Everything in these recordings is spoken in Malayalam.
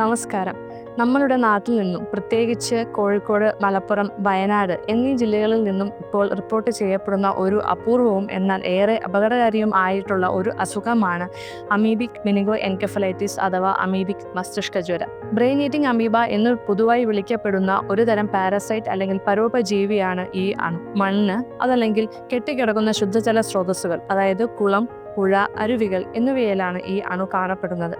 നമസ്കാരം. നമ്മളുടെ നാട്ടിൽ നിന്നും പ്രത്യേകിച്ച് കോഴിക്കോട്, മലപ്പുറം, വയനാട് എന്നീ ജില്ലകളിൽ നിന്നും ഇപ്പോൾ റിപ്പോർട്ട് ചെയ്യപ്പെടുന്ന ഒരു അപൂർവവും എന്നാൽ ഏറെ അപകടകാരിയും ആയിട്ടുള്ള ഒരു അസുഖമാണ് അമീബിക് മെനിങ്കോ എൻകെഫലൈറ്റിസ് അഥവാ അമീബിക് മസ്തിഷ്ക ജ്വരം. ബ്രെയിൻ ഈറ്റിംഗ് അമീബ എന്ന് പൊതുവായി വിളിക്കപ്പെടുന്ന ഒരു തരം പാരസൈറ്റ് അല്ലെങ്കിൽ പരോപജീവിയാണ് ഈ അണു. മണ്ണ് അതല്ലെങ്കിൽ കെട്ടിക്കിടക്കുന്ന ശുദ്ധജല സ്രോതസ്സുകൾ, അതായത് കുളം, പുഴ, അരുവികൾ എന്നിവയിലാണ് ഈ അണു കാണപ്പെടുന്നത്.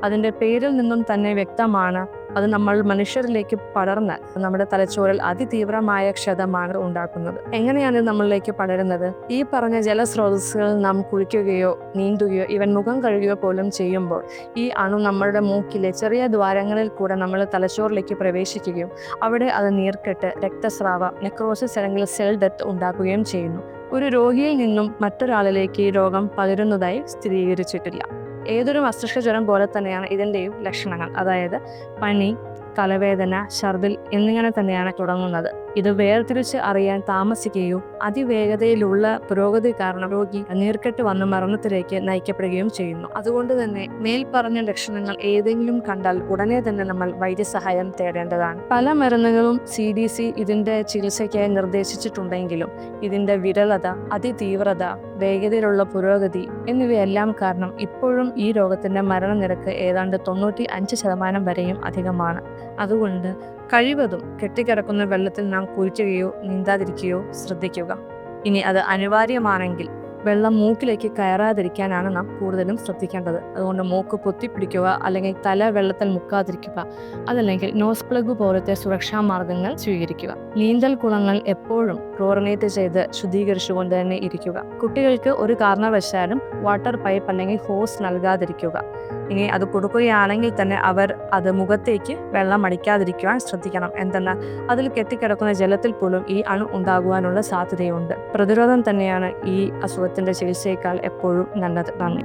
അതിൻ്റെ പേരിൽ നിന്നും തന്നെ വ്യക്തമാണ് അത് നമ്മൾ മനുഷ്യരിലേക്ക് പടർന്നാൽ നമ്മുടെ തലച്ചോറിൽ അതിതീവ്രമായ ക്ഷതമാണ് ഉണ്ടാക്കുന്നത്. എങ്ങനെയാണ് ഇത് നമ്മളിലേക്ക് പടരുന്നത്? ഈ പറഞ്ഞ ജലസ്രോതസ്സുകൾ നാം കുളിക്കുകയോ നീന്തുകയോ ഇവൻ മുഖം കഴുകുകയോ പോലും ചെയ്യുമ്പോൾ ഈ അണു നമ്മളുടെ മൂക്കിലെ ചെറിയ ദ്വാരങ്ങളിൽ കൂടെ നമ്മൾ തലച്ചോറിലേക്ക് പ്രവേശിക്കുകയും അവിടെ അത് നീർക്കെട്ട്, രക്തസ്രാവ, നെക്രോസിസ് അല്ലെങ്കിൽ സെൽ ഡെത്ത് ഉണ്ടാക്കുകയും ചെയ്യുന്നു. ഒരു രോഗിയിൽ നിന്നും മറ്റൊരാളിലേക്ക് ഈ രോഗം പകരുന്നതായി സ്ഥിരീകരിച്ചിട്ടില്ല. ഏതൊരു മസ്തിഷ്ക ജ്വരം പോലെ തന്നെയാണ് ഇതിൻ്റെയും ലക്ഷണങ്ങൾ. അതായത് പനി, തലവേദന, ഛർദിൽ എന്നിങ്ങനെ തന്നെയാണ് തുടങ്ങുന്നത്. ഇത് വേർതിരിച്ച് അറിയാൻ താമസിക്കുകയോ അതിവേഗതയിലുള്ള പുരോഗതി കാരണം രോഗി നീർക്കെട്ട് വന്ന് മരണത്തിലേക്ക് നയിക്കപ്പെടുകയും ചെയ്യുന്നു. അതുകൊണ്ട് തന്നെ മേൽപ്പറഞ്ഞ ലക്ഷണങ്ങൾ ഏതെങ്കിലും കണ്ടാൽ ഉടനെ തന്നെ നമ്മൾ വൈദ്യസഹായം തേടേണ്ടതാണ്. പല മരുന്നുകളും CDC ഇതിൻ്റെ ചികിത്സയ്ക്കായി നിർദ്ദേശിച്ചിട്ടുണ്ടെങ്കിലും ഇതിൻ്റെ വിരളത, അതിതീവ്രത, വേഗതയിലുള്ള പുരോഗതി എന്നിവയെല്ലാം കാരണം ഇപ്പോഴും ഈ രോഗത്തിൻ്റെ മരണനിരക്ക് ഏതാണ്ട് 95% വരെയും അധികമാണ്. അതുകൊണ്ട് കഴിവതും കെട്ടിക്കിടക്കുന്ന വെള്ളത്തിൽ നാം കുളിക്കുകയോ നീന്താതിരിക്കുകയോ ശ്രദ്ധിക്കുക. ഇനി അത് അനിവാര്യമാണെങ്കിൽ വെള്ളം മൂക്കിലേക്ക് കയറാതിരിക്കാനാണ് നാം കൂടുതലും ശ്രദ്ധിക്കേണ്ടത്. അതുകൊണ്ട് മൂക്ക് പൊത്തിപ്പിടിക്കുക, അല്ലെങ്കിൽ തല വെള്ളത്തിൽ മുക്കാതിരിക്കുക, അതല്ലെങ്കിൽ നോസ് പ്ലഗ് പോലത്തെ സുരക്ഷാ മാർഗങ്ങൾ സ്വീകരിക്കുക. നീന്തൽ കുളങ്ങൾ എപ്പോഴും ക്ലോറിനേറ്റ് ചെയ്ത് ശുദ്ധീകരിച്ചുകൊണ്ട് തന്നെ ഇരിക്കുക. കുട്ടികൾക്ക് ഒരു കാരണവശാലും വാട്ടർ പൈപ്പ് അല്ലെങ്കിൽ ഹോസ് നൽകാതിരിക്കുക. ഇനി അത് കൊടുക്കുകയാണെങ്കിൽ തന്നെ അവർ അത് മുഖത്തേക്ക് വെള്ളം അടിക്കാതിരിക്കുവാൻ ശ്രദ്ധിക്കണം. എന്തെന്നാൽ അതിൽ കെട്ടിക്കിടക്കുന്ന ജലത്തിൽ പോലും ഈ അണു ഉണ്ടാകുവാനുള്ള സാധ്യതയുണ്ട്. പ്രതിരോധം തന്നെയാണ് ഈ അസുഖത്തിന്റെ ചികിത്സയേക്കാൾ എപ്പോഴും നല്ലത്. നന്ദി.